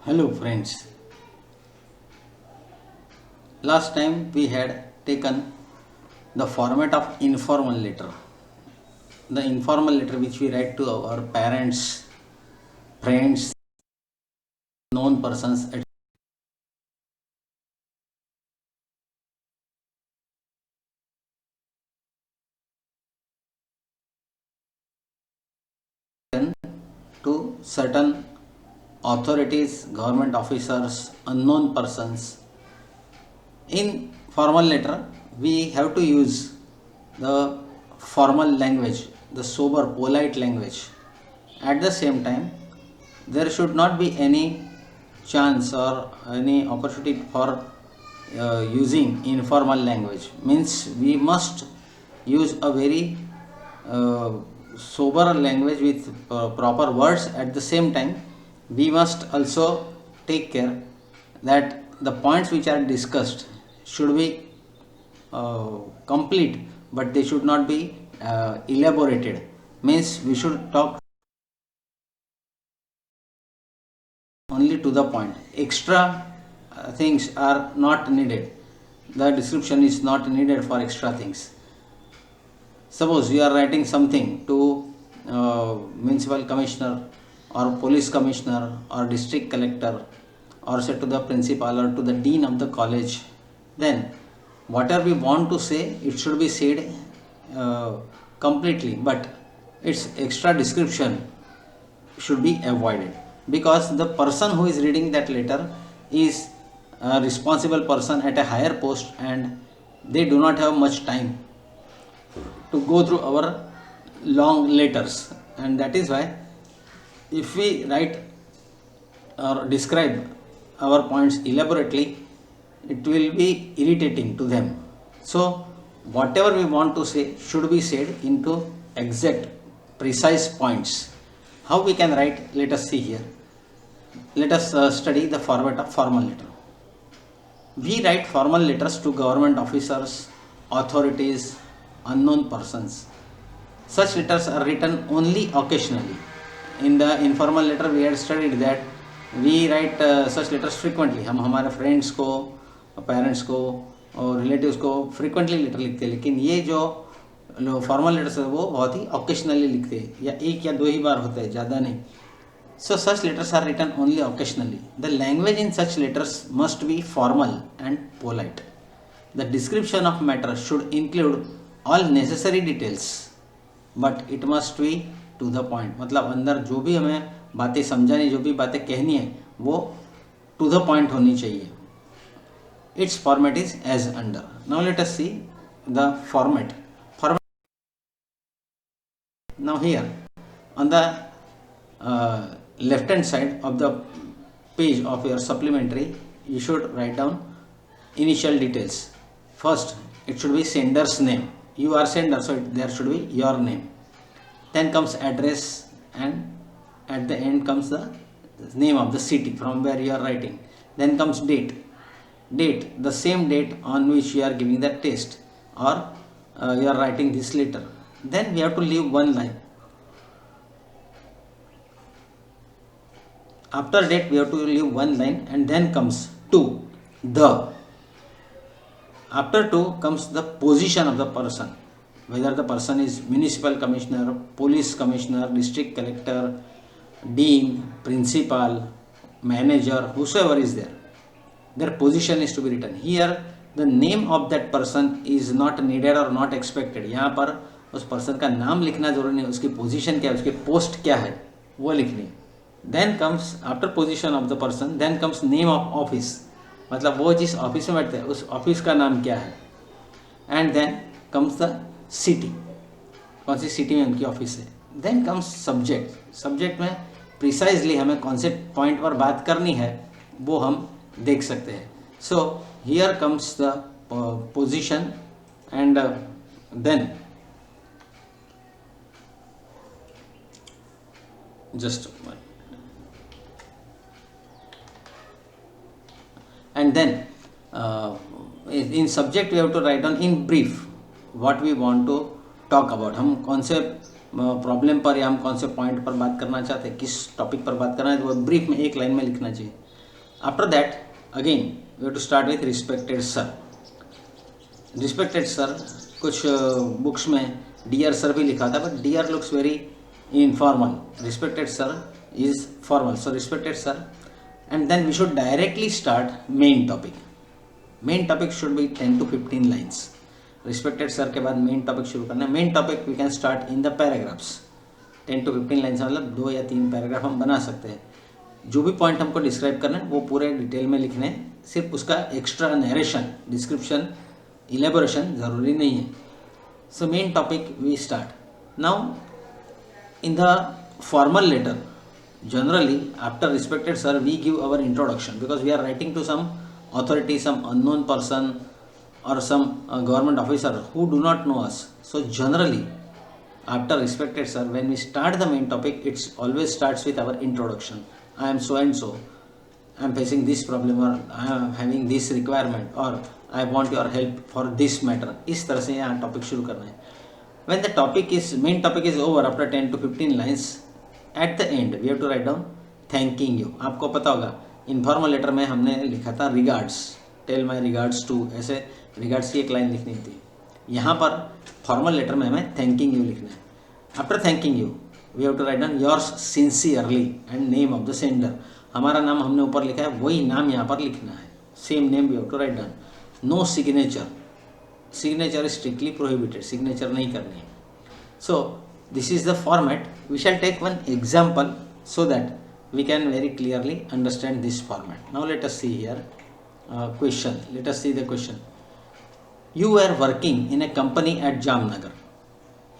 Hello friends, last time we had taken the format of informal letter. The informal letter which we write to our parents, friends, known persons, to certain authorities, government officers, unknown persons. In formal letter, we have to use the formal language, the sober, polite language. At the same time, there should not be any chance or any opportunity for using informal language. Means we must use a very uh, sober language with proper words. At the same time, we must also take care that the points which are discussed should be complete, but they should not be elaborated. Means we should talk only to the point. Extra things are not needed. The description is not needed for extra things. Suppose you are writing something to municipal commissioner or police commissioner or district collector, or say to the principal or to the dean of the college, then whatever we want to say, it should be said completely, but its extra description should be avoided, because the person who is reading that letter is a responsible person at a higher post, and they do not have much time to go through our long letters. And that is why if we write or describe our points elaborately, it will be irritating to them. So whatever we want to say should be said into exact precise points. How we can write? Let us see here. Let us study the format of formal letter. We write formal letters to government officers, authorities, unknown persons. Such letters are written only occasionally. In the informal letter we had studied that we write such letters frequently. हम हमारे friends को, parents को और relatives को frequently letter लिखते हैं, लेकिन ये जो फॉर्मल लेटर्स है वो बहुत ही ऑकेशनली लिखते हैं, या एक या दो ही बार होता है, ज़्यादा नहीं. So such letters are written only occasionally. The language in such letters must be formal and polite. The description of matter should include all necessary details, but it must be to the point. मतलब अंदर जो भी हमें बातें समझानी, जो भी बातें कहनी है, वो to the point होनी चाहिए. Its format is as under. Now let us see the format. Now here on the left hand side of the page of your supplementary, you should write down initial details. First, it should be sender's name. You are sender, so there should be your name. Then comes address, and at the end comes the name of the city from where you are writing. Then comes date. Date, the same date on which you are giving the test, or you are writing this letter. Then we have to leave one line. After date we have to leave one line, and then comes to. The. After to comes the position of the person, whether the person is municipal commissioner, police commissioner, district collector, dean, principal, manager, whosoever is there, their position is to be written. Here the name of that person is not needed or not expected. यहाँ पर उस person का नाम लिखना जरूरी नहीं, उसकी position क्या है, उसकी पोस्ट क्या है, वो लिखनी. Then comes after position of the person, then comes name of office, मतलब वो जिस ऑफिस में बैठते हैं उस ऑफिस का नाम क्या है. And then comes the city, कौन सी सिटी में उनकी ऑफिस है. Then comes subject. सब्जेक्ट में प्रिसाइजली हमें कौन से पॉइंट पर बात करनी है वो हम देख सकते हैं. So here comes the position, and then just and then in subject we have to write down in brief what we want to talk about. हम कौन से प्रॉब्लम पर या हम कौन से पॉइंट पर बात करना चाहते हैं, किस टॉपिक पर बात करना है, तो वो ब्रीफ में एक लाइन में लिखना चाहिए. After that, again we have to start with respected sir. Respected sir, कुछ बुक्स में डियर सर भी लिखा था, but dear looks very informal. Respected sir is formal. So respected sir, and then we should directly start main topic. Main topic should be 10 to 15 lines. Respected sir के बाद main topic शुरू करना है. Main topic we can start in the paragraphs. 10 to 15 lines मतलब 2 या 3 paragraph हम बना सकते हैं. जो भी पॉइंट हमको डिस्क्राइब करना है वो पूरे डिटेल में लिखने हैं. सिर्फ उसका एक्स्ट्रा नरेशन, डिस्क्रिप्शन, इलेबोरेशन ज़रूरी नहीं है. So main topic we start now. In the formal letter, generally after respected sir we give our introduction, because we are writing to some authority, some unknown person or some government officer who do not know us. So generally after respected sir, when we start the main topic, it's always starts with our introduction. I am so and so, I am facing this problem, or I am having this requirement, or I want your help for this matter. इस तरह से यहाँ topic शुरू करना है. When the topic is, main topic is over after 10 to 15 lines, at the end we have to write down thanking you. आपको पता होगा इनफॉर्मल लेटर में हमने लिखा था regards, tell my regards to, ऐसे रिगार्ड्स की एक लाइन लिखनी थी. यहाँ पर फॉर्मल लेटर में हमें थैंकिंग यू लिखना है. After thanking you we have to write down yours sincerely and name of the sender. हमारा नाम हमने ऊपर लिखा है, वही नाम यहाँ पर लिखना है. Same name we have to write down. No signature. Signature is strictly prohibited. Signature नहीं करनी है. सो this is the format. We shall take one example so that we can very clearly understand this format. Now let us see here question. Let us see the question. You were working in a company at Jamnagar.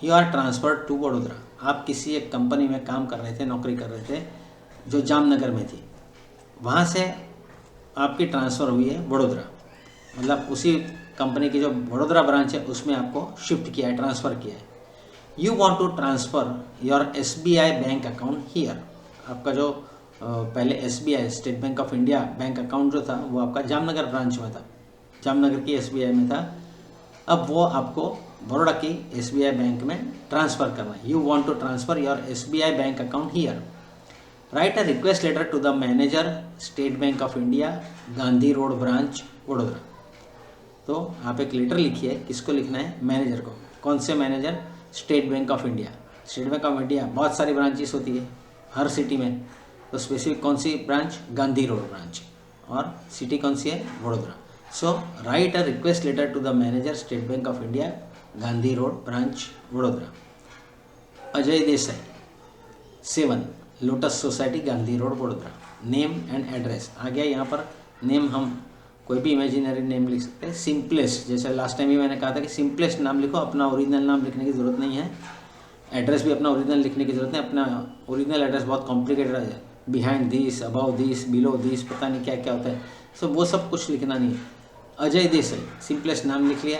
You are transferred to Vadodara. आप किसी एक company में काम कर रहे थे, नौकरी कर रहे थे जो जामनगर में थी. वहाँ से आपकी ट्रांसफ़र हुई है वडोदरा. मतलब उसी कंपनी की जो वडोदरा ब्रांच है उसमें आपको शिफ्ट किया है, ट्रांसफ़र किया है. You want to transfer your SBI bank account here. आपका जो पहले SBI state bank of India bank account जो था वो आपका जामनगर ब्रांच में था, जामनगर की SBI में था. अब वो आपको बड़ौदा की SBI बैंक में ट्रांसफ़र करना है. You want to transfer your SBI bank account here. Write a request letter to the manager, state bank of India, Gandhi road branch, Vadodara. तो आप एक लेटर लिखिए. किसको लिखना है? मैनेजर को. कौन से manager? State bank of India. State bank of India बहुत सारी ब्रांचेस होती है हर सिटी में, तो स्पेसिफिक कौन सी ब्रांच? Gandhi road branch. और सिटी कौन सी है? Vadodara. So write a request letter to the manager, state bank of India, Gandhi road branch, Vadodara. Ajay Desai, 7 lotus society, Gandhi road, Vadodara. Name and address आ गया. यहाँ पर नेम हम कोई भी इमेजिनरी नेम लिख सकते हैं. सिंपलेस्ट, जैसे लास्ट टाइम भी मैंने कहा था कि सिंपलेस्ट नाम लिखो, अपना ओरिजिनल नाम लिखने की ज़रूरत नहीं है. एड्रेस भी अपना ओरिजिनल लिखने की ज़रूरत नहीं. अपना ओरिजिनल एड्रेस बहुत कॉम्प्लिकेटेड है, behind this, about this, below this, पता नहीं क्या क्या होता है. सो वो सब कुछ लिखना नहीं है. अजय देसाई सिंपलेस्ट नाम लिख लिया.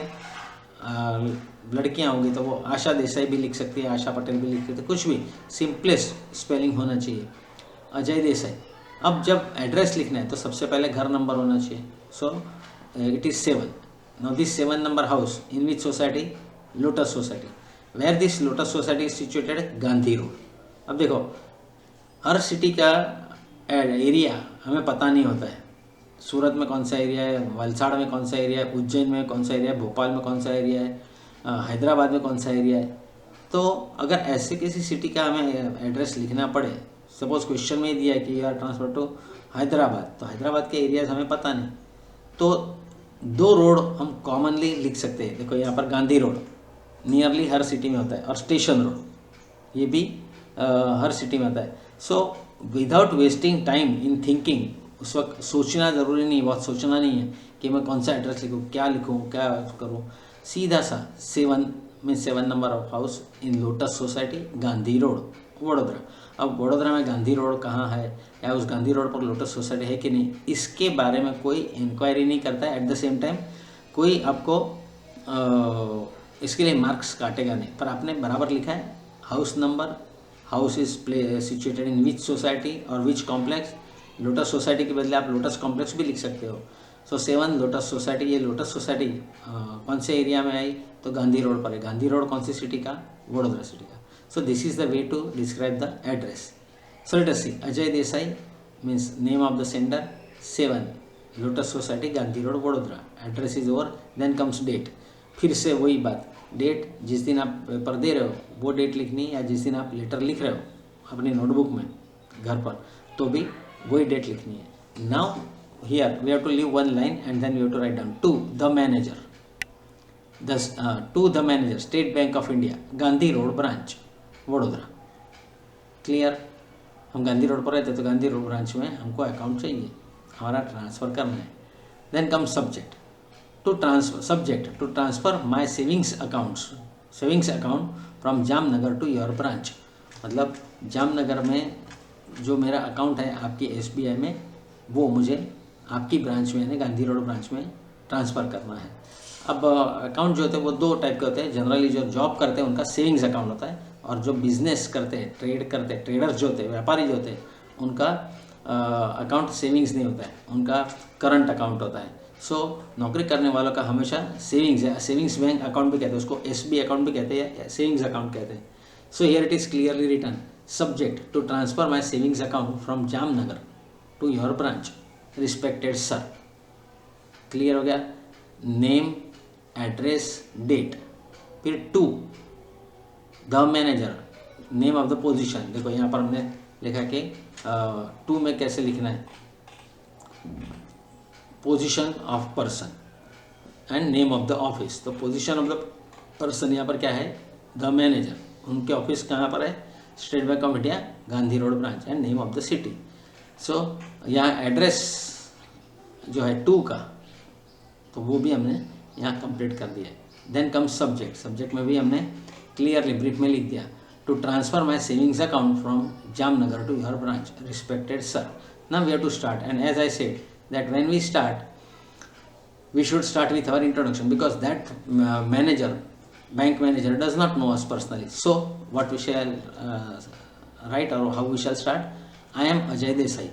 लड़कियाँ होंगी तो वो आशा देसाई भी लिख सकती है, आशा पटेल भी लिख सकती है, कुछ भी सिंपलेस्ट स्पेलिंग होना चाहिए. अजय देसाई. अब जब एड्रेस लिखना है तो सबसे पहले घर नंबर होना चाहिए. So it is 7. Now this 7 number house in which society? Lotus society. Where this Lotus society is situated? Gandhi road. अब देखो हर सिटी का एरिया हमें पता नहीं होता है. सूरत में कौन सा एरिया है, वलसाड़ में कौन सा एरिया है, उज्जैन में कौन सा एरिया है, भोपाल में कौन सा एरिया है, हैदराबाद में कौन सा एरिया है. तो अगर ऐसे किसी सिटी का हमें एड्रेस लिखना पड़े, सपोज क्वेश्चन में ही दिया है कि यार ट्रांसफर टू हैदराबाद, तो हैदराबाद के एरियाज हमें पता नहीं, तो 2 रोड हम कॉमनली लिख सकते हैं. देखो यहाँ पर गांधी रोड नियरली हर सिटी में होता है, और स्टेशन रोड ये भी हर सिटी में होता है. So without wasting time in thinking, उस वक्त सोचना ज़रूरी नहीं, बहुत सोचना नहीं है कि मैं कौन सा एड्रेस लिखूँ, क्या लिखूँ, क्या करूँ. सीधा सा 7 number of house in lotus society, Gandhi road, Vadodara. अब वडोदरा में गांधी रोड कहाँ है, या उस गांधी रोड पर लोटस सोसाइटी है कि नहीं, इसके बारे में कोई इंक्वायरी नहीं करता है. एट द सेम टाइम कोई आपको इसके लिए मार्क्स काटेगा नहीं, पर आपने बराबर लिखा है house number, house is situated in which society और विच कॉम्प्लेक्स. लोटस सोसाइटी के बदले आप लोटस कॉम्प्लेक्स भी लिख सकते हो. सो 7 लोटस सोसाइटी. ये लोटस सोसाइटी कौन से एरिया में आई? तो गांधी रोड पर है. गांधी रोड कौन सी सिटी का? वडोदरा सिटी का. So this is the way to describe the address. So let us see. Ajay Desai means name of the sender, 7 lotus society Gandhi road Vadodara, address is over, then comes date. फिर से वही बात, date जिस दिन आप paper दे रहे हो वो डेट लिखनी है, या जिस दिन आप लेटर लिख रहे हो अपनी नोटबुक में घर पर तो भी वही डेट लिखनी है। Now here we have to leave one line and then we have to write down to the manager, to the manager state bank of India Gandhi road branch Vadodara. Clear? हम गांधी रोड पर रहते तो गांधी रोड ब्रांच में हमको account चाहिए, हमारा transfer करना है। Then come subject to transfer, subject to transfer my savings account from Jamnagar to your branch. मतलब जामनगर में जो मेरा अकाउंट है आपकी SBI में, वो मुझे आपकी ब्रांच में यानी गांधी रोड ब्रांच में ट्रांसफ़र करना है। अब अकाउंट जो होते हैं वो दो टाइप के होते हैं। जनरली जो जॉब करते हैं उनका सेविंग्स अकाउंट होता है, और जो बिजनेस करते हैं, ट्रेडर्स जो होते हैं, व्यापारी जो होते हैं, उनका अकाउंट सेविंग्स नहीं होता है, उनका करंट अकाउंट होता है। सो नौकरी करने वालों का हमेशा सेविंग्स है, सेविंग्स बैंक अकाउंट भी कहते हैं उसको, SB अकाउंट भी कहते हैं, सेविंग्स अकाउंट कहते हैं। So here it is clearly written, subject to transfer my savings account from Jamnagar to your branch respected sir. Clear हो गया? नेम, एड्रेस, डेट, फिर to the manager, name of the position. देखो यहाँ पर हमने लिखा कि टू में कैसे लिखना है, position of person and name of the office. तो पोजीशन ऑफ द पर्सन यहाँ पर क्या है, द मैनेजर, उनके ऑफिस कहाँ पर है, state bank of India Gandhi road branch, and name of the city. So यहाँ एड्रेस जो है टू का, तो वो भी हमने यहाँ कंप्लीट कर दिया है। देन कम सब्जेक्ट, सब्जेक्ट में भी हमने क्लियरली ब्रीफ में लिख दिया, to transfer my savings account from Jamnagar to your branch respected sir. Now we have to start, and as I said that when we start, we should start with our introduction, because that bank manager does not know us personally. So what we shall write, or how we shall start? I am Ajay Desai.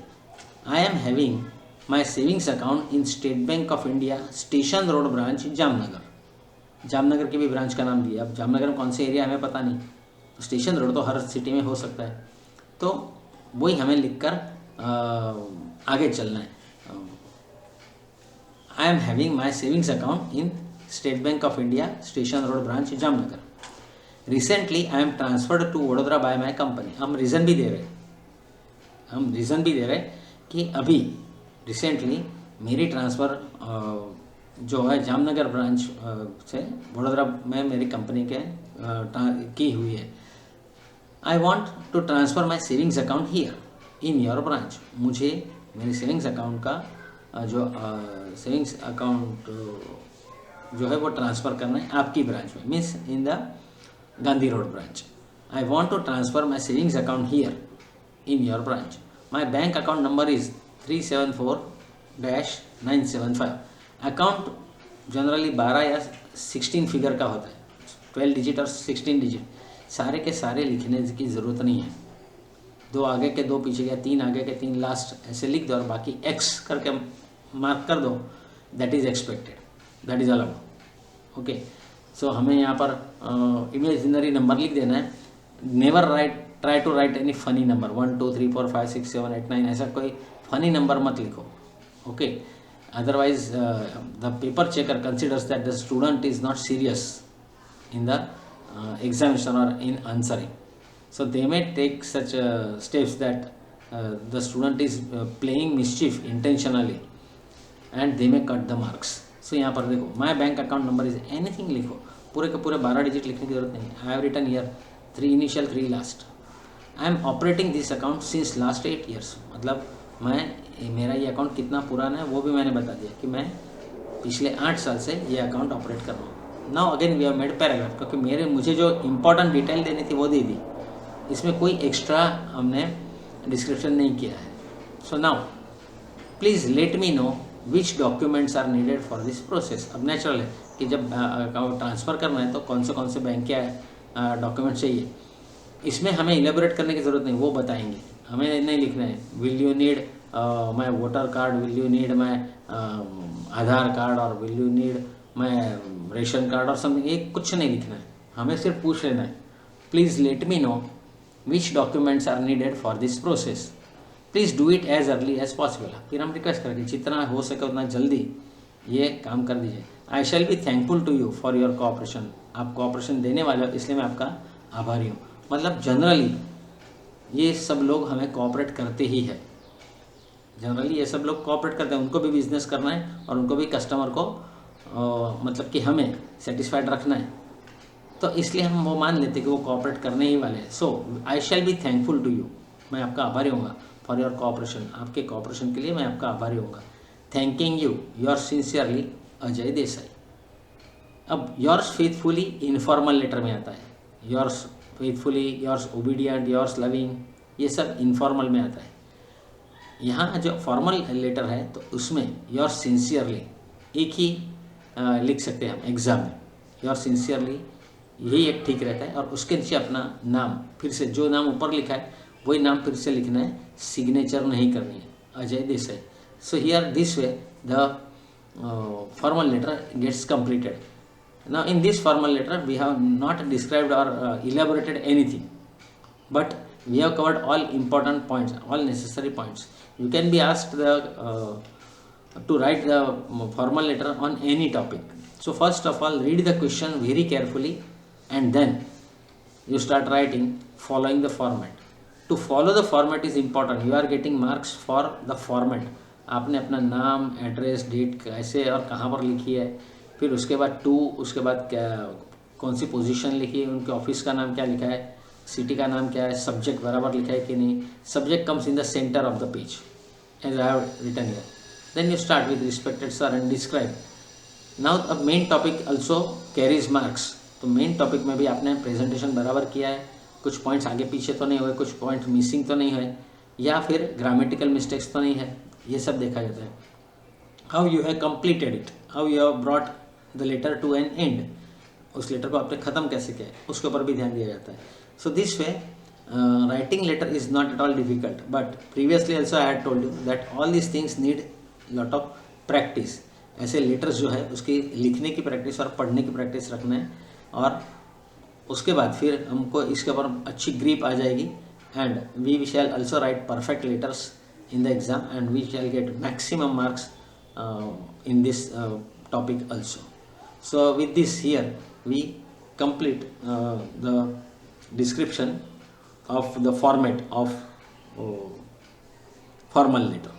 I am having my savings account in State Bank of India Station Road branch Jamnagar. Jamnagar की भी branch का नाम दिया। अब जामनगर में कौन से area हमें पता नहीं, स्टेशन रोड तो हर सिटी में हो सकता है, तो वही हमें लिखकर आगे चलना है। I am having my savings account in State Bank of India Station Road branch Jamnagar. Recently I am transferred to Vadodara by my company. हम रीज़न भी दे रहे कि अभी रिसेंटली मेरी ट्रांसफ़र जो है जामनगर ब्रांच से वडोदरा में मेरी कंपनी के की हुई है। I want to transfer my savings account here in your branch. मुझे मेरे सेविंग्स अकाउंट का जो सेविंग्स अकाउंट जो है वो ट्रांसफ़र करना है आपकी ब्रांच में, means in the Gandhi road branch. I want to transfer my savings account here in your branch. My bank account number is 374-975। Account generally 12 या 16 फिगर का होता है, 12 डिजिट और 16 डिजिट। सारे के सारे लिखने की ज़रूरत नहीं है, 2 आगे के 2 पीछे के, 3 आगे के 3 लास्ट, ऐसे लिख दो और बाकी एक्स करके मार्क कर दो। That is expected, that is allowed. Okay, so हमें यहाँ पर इमेजिनरी नंबर लिख देना है। Never try to write any funny number, 1 2 3 4 5 6 7 8 9, ऐसा कोई फनी नंबर मत लिखो। Okay, otherwise the paper checker considers that the student is not serious in the examination or in answering. So they may take such steps that the student is playing mischief intentionally and they may cut the marks. So यहाँ पर देखो, my bank account number is anything लिखो, पूरे के पूरे 12 digit लिखने की जरूरत नहीं। I have written here 3 initial 3 last. I am operating this account since last 8 years. मतलब मेरा ये अकाउंट कितना पुराना है वो भी मैंने बता दिया कि मैं पिछले 8 साल से ये अकाउंट ऑपरेट कर रहा हूँ। Now again we have made paragraph, क्योंकि मुझे जो इंपॉर्टेंट डिटेल देनी थी वो दे दी, इसमें कोई एक्स्ट्रा हमने डिस्क्रिप्शन नहीं किया है। So now please let me know which documents are needed for this process. अब नेचुरल है कि जब अकाउंट ट्रांसफ़र करना है तो कौन से बैंक के डॉक्यूमेंट चाहिए, इसमें हमें इलेबोरेट करने की ज़रूरत नहीं, वो बताएंगे, हमें नहीं लिखना है will you need my voter card, will you need my Aadhaar card, और will you need my ration card और समथिंग, ये कुछ नहीं लिखना है, हमें सिर्फ पूछ लेना है please let me know which documents are needed for this process. Please do it as early as possible. फिर हम रिक्वेस्ट करेंगे जितना हो सके उतना जल्दी ये काम कर दीजिए। I shall be thankful to you for your cooperation. आप कोऑपरेशन देने वाले हो इसलिए मैं आपका आभारी हूँ। मतलब जनरली ये सब लोग हमें कोऑपरेट करते ही है। जनरली ये सब लोग कोऑपरेट करते हैं, उनको भी बिजनेस करना है और उनको भी कस्टमर को मतलब कि हमें सेटिस्फाइड रखना है, तो इसलिए हम वो मान लेते हैं कि वो कोऑपरेट करने ही वाले हैं। So I shall be thankful to you, मैं आपका आभारी होऊंगा फॉर योर कोऑपरेशन, आपके कोऑपरेशन के लिए मैं आपका आभारी होऊंगा। Thanking you yours sincerely Ajay Desai. अब योर्स फेथफुली इनफॉर्मल लेटर में आता है। Yours faithfully, yours obedient, yours loving, ये सब इनफॉर्मल में आता है। यहाँ जो फॉर्मल लेटर है तो उसमें योर सिंसियरली एक ही लिख सकते हैं हम एग्ज़ाम में। योर सिंसियरली यही एक ठीक रहता है और उसके नीचे अपना नाम, फिर से जो नाम ऊपर लिखा है वही नाम फिर से लिखना है, सिग्नेचर नहीं करनी है, Ajay Desai. So here this way the formal letter gets completed. Now in this formal letter we have not described or elaborated anything, but we have covered all important points, all necessary points. You can be asked to write the formal letter on any topic. So first of all, read the question very carefully and then you start writing following the format. To follow the format is important. You are getting marks for the format. आपने अपना नाम, address, date कैसे और कहाँ पर लिखी है, फिर उसके बाद टू, उसके बाद क्या कौन सी पोजीशन लिखी है, उनके ऑफिस का नाम क्या लिखा है, सिटी का नाम क्या है, सब्जेक्ट बराबर लिखा है कि नहीं, subject comes in the centre of the page as I have written here. Then you start with respected sir and describe. Now अब main topic also carries marks. तो मेन टॉपिक में भी आपने प्रेजेंटेशन बराबर किया है, कुछ पॉइंट्स आगे पीछे तो नहीं हुए, कुछ पॉइंट मिसिंग तो नहीं हुए, या फिर ग्रामेटिकल मिस्टेक्स तो नहीं है, ये सब देखा जाता है। How you have completed it, how you have brought the letter to an end, उस लेटर को आपने ख़त्म कैसे किया है उसके ऊपर भी ध्यान दिया जाता है। So this way writing letter is not at all difficult, but previously also I had told you that all this things need lot of practice. ऐसे लेटर्स जो है उसकी लिखने की प्रैक्टिस और पढ़ने की प्रैक्टिस रखना है, और उसके बाद फिर हमको इसके ऊपर अच्छी ग्रिप आ जाएगी and we shall also write perfect letters in the exam and we shall get maximum marks in this topic also. So with this here we complete the description of the format of formal letter.